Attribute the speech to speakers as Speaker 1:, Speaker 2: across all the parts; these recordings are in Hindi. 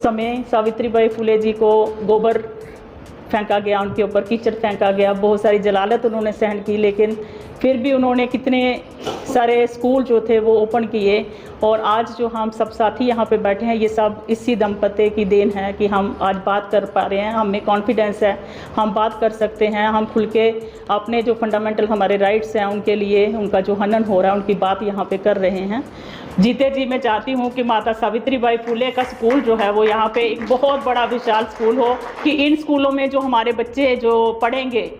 Speaker 1: समय सावित्रीबाई फुले जी को गोबर फेंका गया, उनके ऊपर कीचड़ फेंका गया, बहुत सारी जलालत उन्होंने सहन की, लेकिन फिर भी उन्होंने कितने सारे स्कूल जो थे वो ओपन किए। और आज जो हम सब साथी यहाँ पे बैठे हैं, ये सब इसी दंपति की देन है कि हम आज बात कर पा रहे हैं। हमें कॉन्फिडेंस है, हम बात कर सकते हैं, हम खुल के अपने जो फंडामेंटल हमारे राइट्स हैं उनके लिए, उनका जो हनन हो रहा है उनकी बात यहाँ पे कर रहे हैं। जीते जी मैं चाहती हूँ कि माता सावित्रीबाई फुले का स्कूल जो है वो यहाँ पे एक बहुत बड़ा विशाल स्कूल हो, कि इन स्कूलों में जो हमारे बच्चे जो पढ़ेंगे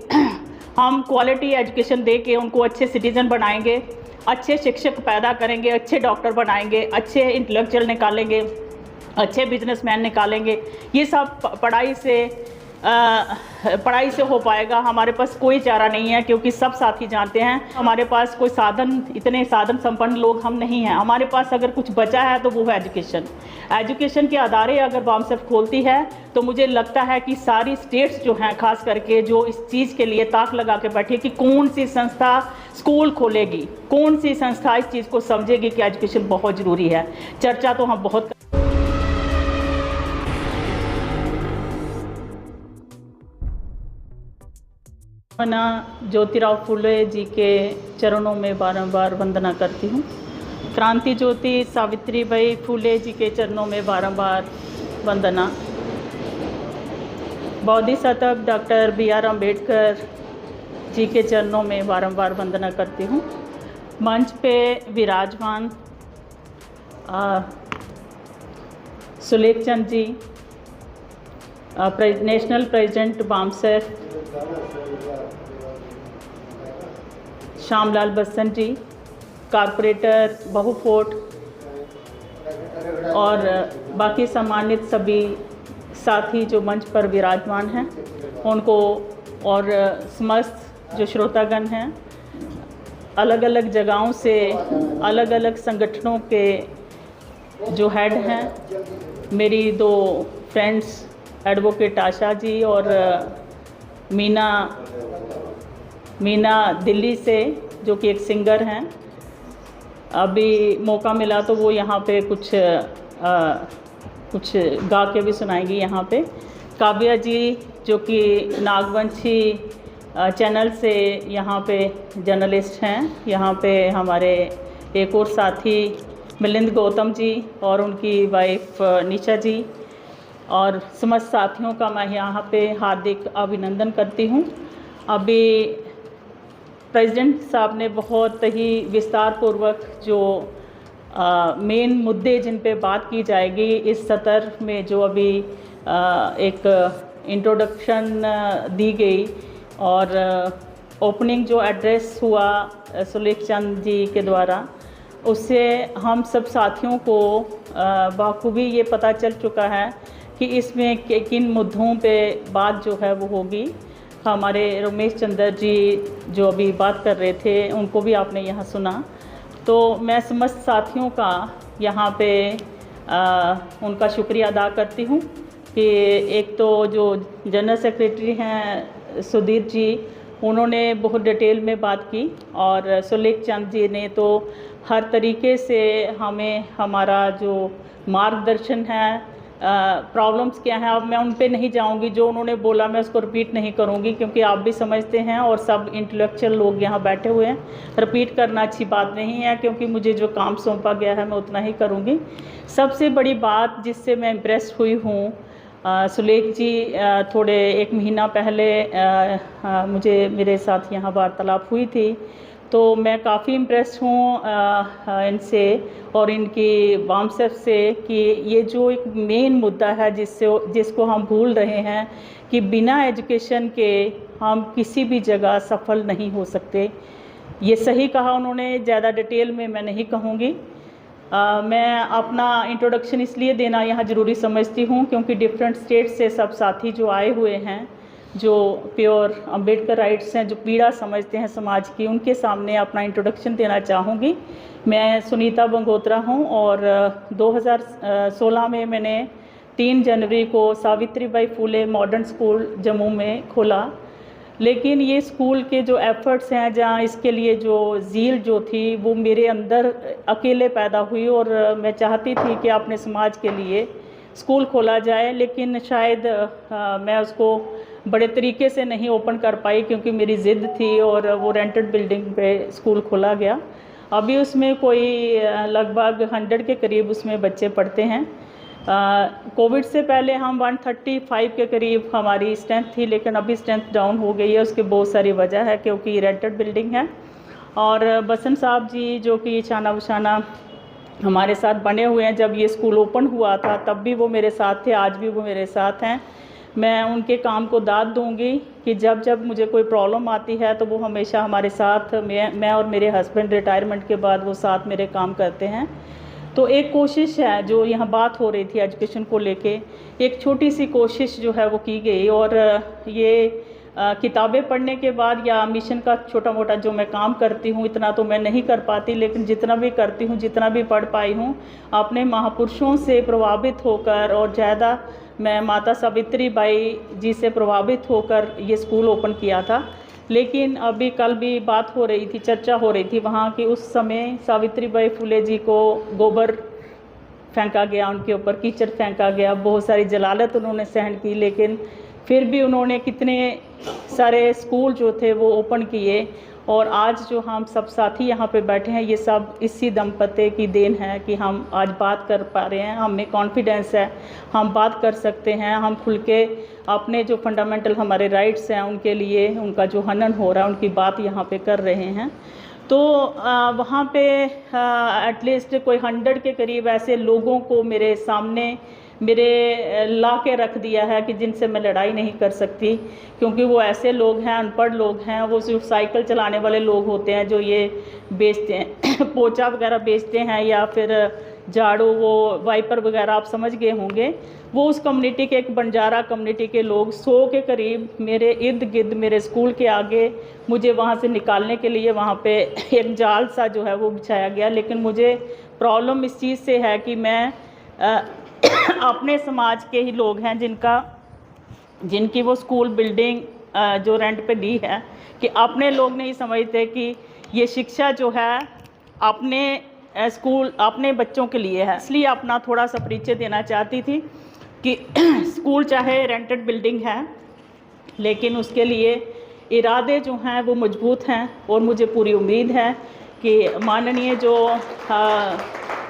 Speaker 1: हम क्वालिटी एजुकेशन दे के उनको अच्छे सिटीजन बनाएंगे, अच्छे शिक्षक पैदा करेंगे, अच्छे डॉक्टर बनाएंगे, अच्छे इंटेलेक्चुअल निकालेंगे, अच्छे बिजनेसमैन निकालेंगे। ये सब पढ़ाई से हो पाएगा। हमारे पास कोई चारा नहीं है, क्योंकि सब साथी जानते हैं हमारे पास कोई साधन, इतने साधन संपन्न लोग हम नहीं हैं। हमारे पास अगर कुछ बचा है तो वो है एजुकेशन। एजुकेशन के अदारे अगर बामसेफ खोलती है तो मुझे लगता है कि सारी स्टेट्स जो हैं, खास करके जो इस चीज़ के लिए ताक लगा के बैठी कि कौन सी संस्था स्कूल खोलेगी, कौन सी संस्था इस चीज़ को समझेगी कि एजुकेशन बहुत ज़रूरी है। चर्चा तो हम बहुत ज्योतिराव फुले जी के चरणों में बारंबार वंदना करती हूँ। क्रांति ज्योति सावित्रीबाई फुले जी के चरणों में बारंबार वंदना। बोधिसत्व डॉक्टर BR अम्बेडकर जी के चरणों में बारंबार वंदना करती हूँ। मंच पे विराजमान सुलेख चंद जी, नेशनल प्रेसिडेंट बामसेफ, श्यामलाल बस्सन जी, कारपोरेटर बहुफोर्ट, और बाकी सम्मानित सभी साथी जो मंच पर विराजमान हैं उनको, और समस्त जो श्रोतागण हैं, अलग अलग जगहों से, अलग अलग संगठनों के जो हेड हैं, मेरी दो फ्रेंड्स एडवोकेट आशा जी और मीना दिल्ली से, जो कि एक सिंगर हैं। अभी मौका मिला तो वो यहाँ पे कुछ गा के भी सुनाएंगी यहाँ पे। काव्या जी जो कि नागवंशी चैनल से यहाँ पे जर्नलिस्ट हैं। यहाँ पे हमारे एक और साथी मिलिंद गौतम जी और उनकी वाइफ निशा जी, और समस्त साथियों का मैं यहाँ पे हार्दिक अभिनंदन करती हूँ। अभी प्रेसिडेंट साहब ने बहुत ही विस्तार पूर्वक जो मेन मुद्दे जिन पे बात की जाएगी इस सत्र में, जो अभी एक इंट्रोडक्शन दी गई और ओपनिंग जो एड्रेस हुआ सुलेख चंद जी के द्वारा, उससे हम सब साथियों को बाखूबी ये पता चल चुका है कि इसमें किन मुद्दों पे बात जो है वो होगी। हमारे रमेश चंद्र जी जो अभी बात कर रहे थे उनको भी आपने यहाँ सुना। तो मैं समस्त साथियों का यहाँ पे उनका शुक्रिया अदा करती हूँ कि एक तो जो जनरल सेक्रेटरी हैं सुधीर जी, उन्होंने बहुत डिटेल में बात की, और सुलेख चंद जी ने तो हर तरीके से हमें हमारा जो मार्गदर्शन है, प्रॉब्लम्स क्या हैं, अब मैं उन पे नहीं जाऊंगी। जो उन्होंने बोला मैं उसको रिपीट नहीं करूंगी, क्योंकि आप भी समझते हैं और सब इंटेलेक्चुअल लोग यहाँ बैठे हुए हैं। रिपीट करना अच्छी बात नहीं है, क्योंकि मुझे जो काम सौंपा गया है मैं उतना ही करूँगी। सबसे बड़ी बात जिससे मैं इम्प्रेस हुई हूँ, सुलेख जी थोड़े एक महीना पहले मुझे मेरे साथ यहाँ वार्तालाप हुई थी, तो मैं काफ़ी इम्प्रेस हूँ इनसे और इनकी बामसेफ से कि ये जो एक मेन मुद्दा है जिसको हम भूल रहे हैं कि बिना एजुकेशन के हम किसी भी जगह सफल नहीं हो सकते। ये सही कहा उन्होंने, ज़्यादा डिटेल में मैं नहीं कहूँगी। मैं अपना इंट्रोडक्शन इसलिए देना यहाँ ज़रूरी समझती हूँ क्योंकि डिफरेंट स्टेट से सब साथी जो आए हुए हैं, जो प्योर अम्बेडकर राइट्स हैं, जो पीड़ा समझते हैं समाज की, उनके सामने अपना इंट्रोडक्शन देना चाहूँगी। मैं सुनीता बंगोत्रा हूँ और 2016 में मैंने 3 जनवरी को सावित्रीबाई फुले मॉडर्न स्कूल जम्मू में खोला। लेकिन ये स्कूल के जो एफ़र्ट्स हैं, जहाँ इसके लिए जो ज़ील जो थी वो मेरे अंदर अकेले पैदा हुई, और मैं चाहती थी कि अपने समाज के लिए स्कूल खोला जाए, लेकिन शायद मैं उसको बड़े तरीके से नहीं ओपन कर पाई क्योंकि मेरी ज़िद थी और वो रेंटेड बिल्डिंग पे स्कूल खोला गया। अभी उसमें कोई लगभग 100 के करीब उसमें बच्चे पढ़ते हैं। कोविड से पहले हम 135 के करीब हमारी स्ट्रेंथ थी, लेकिन अभी स्ट्रेंथ डाउन हो गई है। उसकी बहुत सारी वजह है क्योंकि रेंटेड बिल्डिंग है। और बसंत साहब जी जो कि शाना बशाना हमारे साथ बने हुए हैं, जब ये स्कूल ओपन हुआ था तब भी वो मेरे साथ थे, आज भी वो मेरे साथ हैं। मैं उनके काम को दाद दूंगी कि जब जब मुझे कोई प्रॉब्लम आती है तो वो हमेशा हमारे साथ, मैं और मेरे हस्बैंड रिटायरमेंट के बाद वो साथ मेरे काम करते हैं। तो एक कोशिश है, जो यहाँ बात हो रही थी एजुकेशन को लेके, एक छोटी सी कोशिश जो है वो की गई। और ये किताबें पढ़ने के बाद या मिशन का छोटा मोटा जो मैं काम करती हूँ, इतना तो मैं नहीं कर पाती, लेकिन जितना भी करती हूँ, जितना भी पढ़ पाई हूँ, अपने महापुरुषों से प्रभावित होकर, और ज़्यादा मैं माता सावित्री बाई जी से प्रभावित होकर ये स्कूल ओपन किया था। लेकिन अभी कल भी बात हो रही थी, चर्चा हो रही थी वहाँ की, उस समय सावित्री बाई फुले जी को गोबर फेंका गया, उनके ऊपर कीचड़ फेंका गया, बहुत सारी जलालत उन्होंने सहन की, लेकिन फिर भी उन्होंने कितने सारे स्कूल जो थे वो ओपन किए। और आज जो हम सब साथी यहाँ पे बैठे हैं, ये सब इसी दंपति की देन है कि हम आज बात कर पा रहे हैं, हमें कॉन्फिडेंस है, हम बात कर सकते हैं, हम खुल के अपने जो फंडामेंटल हमारे राइट्स हैं उनके लिए, उनका जो हनन हो रहा है उनकी बात यहाँ पे कर रहे हैं। तो वहाँ पे एटलीस्ट कोई 100 के करीब ऐसे लोगों को मेरे सामने मेरे ला के रख दिया है कि जिनसे मैं लड़ाई नहीं कर सकती, क्योंकि वो ऐसे लोग हैं, अनपढ़ लोग हैं, वो सिर्फ साइकिल चलाने वाले लोग होते हैं जो ये बेचते हैं पोचा वगैरह बेचते हैं, या फिर झाड़ू, वो वाइपर वगैरह, आप समझ गए होंगे। वो उस कम्युनिटी के, एक बंजारा कम्युनिटी के लोग 100 के करीब मेरे इर्द गिर्द, मेरे स्कूल के आगे, मुझे वहाँ से निकालने के लिए वहाँ पे एक जाल सा जो है वो बिछाया गया। लेकिन मुझे प्रॉब्लम इस चीज़ से है कि मैं अपने समाज के ही लोग हैं जिनकी वो स्कूल बिल्डिंग जो रेंट पे दी है, कि अपने लोग नहीं समझते कि ये शिक्षा जो है अपने स्कूल, अपने बच्चों के लिए है। इसलिए अपना थोड़ा सा परिचय देना चाहती थी कि स्कूल चाहे रेंटेड बिल्डिंग है, लेकिन उसके लिए इरादे जो हैं वो मजबूत हैं। और मुझे पूरी उम्मीद है कि माननीय जो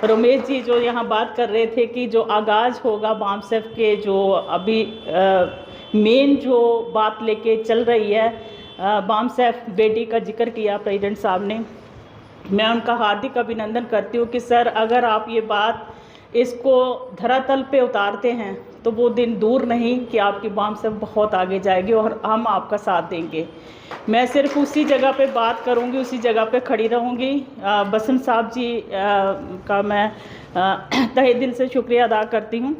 Speaker 1: रमेश जी जो यहाँ बात कर रहे थे कि जो आगाज़ होगा बामसेफ के, जो अभी मेन जो बात लेके चल रही है, बामसेफ बेटी का जिक्र किया प्रेसिडेंट साहब ने, मैं उनका हार्दिक अभिनंदन करती हूँ कि सर, अगर आप ये बात इसको धरातल पे उतारते हैं तो वो दिन दूर नहीं कि आपकी बामसेफ बहुत आगे जाएगी और हम आपका साथ देंगे। मैं सिर्फ उसी जगह पे बात करूंगी, उसी जगह पे खड़ी रहूंगी। बसंत साहब जी का मैं तहे दिल से शुक्रिया अदा करती हूँ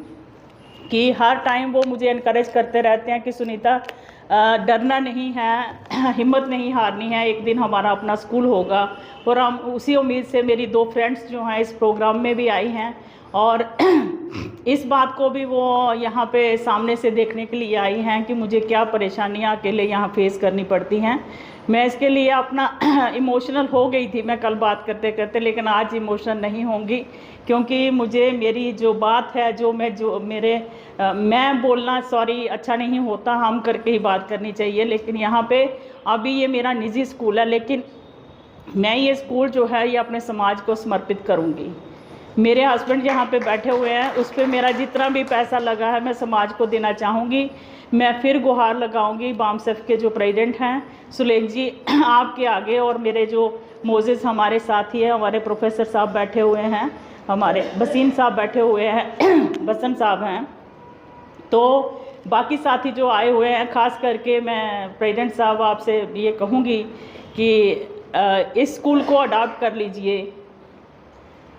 Speaker 1: कि हर टाइम वो मुझे इनकरेज करते रहते हैं कि सुनीता, डरना नहीं है, हिम्मत नहीं हारनी है, एक दिन हमारा अपना स्कूल होगा। और हम उसी उम्मीद से, मेरी 2 फ्रेंड्स जो हैं इस प्रोग्राम में भी आई हैं और इस बात को भी वो यहाँ पे सामने से देखने के लिए आई हैं कि मुझे क्या परेशानियाँ अकेले यहाँ फेस करनी पड़ती हैं। मैं इसके लिए अपना इमोशनल हो गई थी मैं कल बात करते करते, लेकिन आज इमोशनल नहीं होंगी, क्योंकि मुझे मेरी जो बात है, मैं बोलना सॉरी अच्छा नहीं होता, हम करके ही बात करनी चाहिए। लेकिन यहाँ पे अभी ये मेरा निजी स्कूल है, लेकिन मैं ये स्कूल जो है ये अपने समाज को समर्पित करूँगी। मेरे हस्बैंड यहाँ पे बैठे हुए हैं, उस पर मेरा जितना भी पैसा लगा है मैं समाज को देना चाहूँगी। मैं फिर गुहार लगाऊंगी बामसेफ के जो प्रेसिडेंट हैं सुलेख जी आपके आगे, और मेरे जो मोजेस हमारे साथी हैं, हमारे प्रोफेसर साहब बैठे हुए हैं, हमारे वसीम साहब बैठे हुए हैं, बसंत साहब हैं, तो बाकी साथी जो आए हुए हैं, ख़ास करके मैं प्रेसिडेंट साहब आपसे ये कहूँगी कि इस स्कूल को अडॉप्ट कर लीजिए।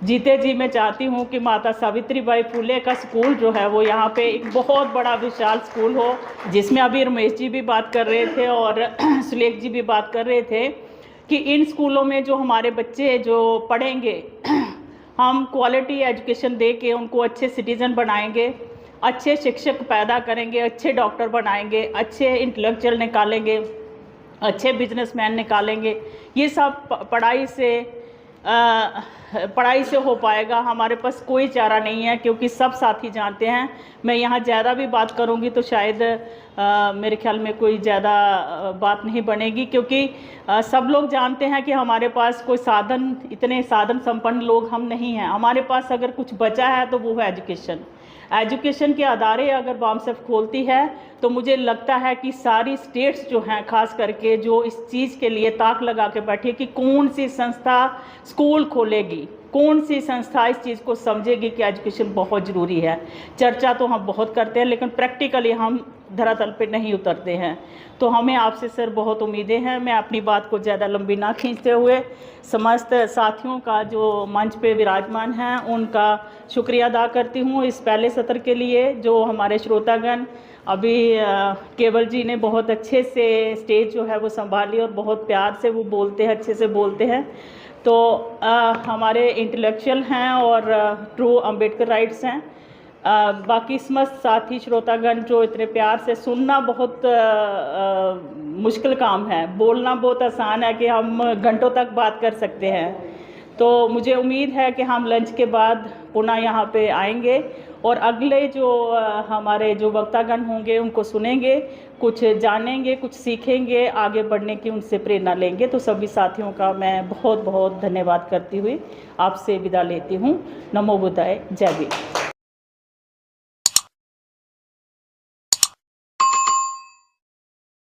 Speaker 1: जीते जी मैं चाहती हूँ कि माता सावित्री बाई फुले का स्कूल जो है वो यहाँ पे एक बहुत बड़ा विशाल स्कूल हो, जिसमें अभी रमेश जी भी बात कर रहे थे और सुलेख जी भी बात कर रहे थे कि इन स्कूलों में जो हमारे बच्चे जो पढ़ेंगे, हम क्वालिटी एजुकेशन दे के उनको अच्छे सिटीज़न बनाएंगे, अच्छे शिक्षक पैदा करेंगे, अच्छे डॉक्टर बनाएंगे, अच्छे इंटेलेक्चुअल निकालेंगे, अच्छे बिजनेसमैन निकालेंगे। ये सब पढ़ाई से पढ़ाई से हो पाएगा। हमारे पास कोई चारा नहीं है, क्योंकि सब साथी जानते हैं। मैं यहाँ ज़्यादा भी बात करूँगी तो शायद मेरे ख्याल में कोई ज़्यादा बात नहीं बनेगी, क्योंकि सब लोग जानते हैं कि हमारे पास कोई साधन, इतने साधन संपन्न लोग हम नहीं हैं। हमारे पास अगर कुछ बचा है तो वो है एजुकेशन। एजुकेशन के अदारे अगर बामसेफ खोलती है तो मुझे लगता है कि सारी स्टेट्स जो हैं, खास करके जो इस चीज़ के लिए ताक लगा के बैठी है कि कौन सी संस्था स्कूल खोलेगी, कौन सी संस्था इस चीज़ को समझेगी कि एजुकेशन बहुत ज़रूरी है। चर्चा तो हम बहुत करते हैं, लेकिन प्रैक्टिकली हम धरातल पे नहीं उतरते हैं। तो हमें आपसे सर बहुत उम्मीदें हैं। मैं अपनी बात को ज़्यादा लंबी ना खींचते हुए समस्त साथियों का जो मंच पे विराजमान हैं उनका शुक्रिया अदा करती हूँ इस पहले सत्र के लिए। जो हमारे श्रोतागण, अभी केवल जी ने बहुत अच्छे से स्टेज जो है वो संभाली और बहुत प्यार से वो बोलते हैं, अच्छे से बोलते हैं। तो हमारे इंटेलेक्चुअल हैं और ट्रू अम्बेडकर राइट्स हैं। बाकी समस्त साथी श्रोतागण जो इतने प्यार से, सुनना बहुत मुश्किल काम है, बोलना बहुत आसान है कि हम घंटों तक बात कर सकते हैं। तो मुझे उम्मीद है कि हम लंच के बाद पुनः यहाँ पे आएंगे और अगले जो हमारे जो वक्तागण होंगे उनको सुनेंगे, कुछ जानेंगे, कुछ सीखेंगे, आगे बढ़ने की उनसे प्रेरणा लेंगे। तो सभी साथियों का मैं बहुत बहुत धन्यवाद करती हुई आपसे विदा लेती हूँ। नमो बुद्धाय, जय भीम।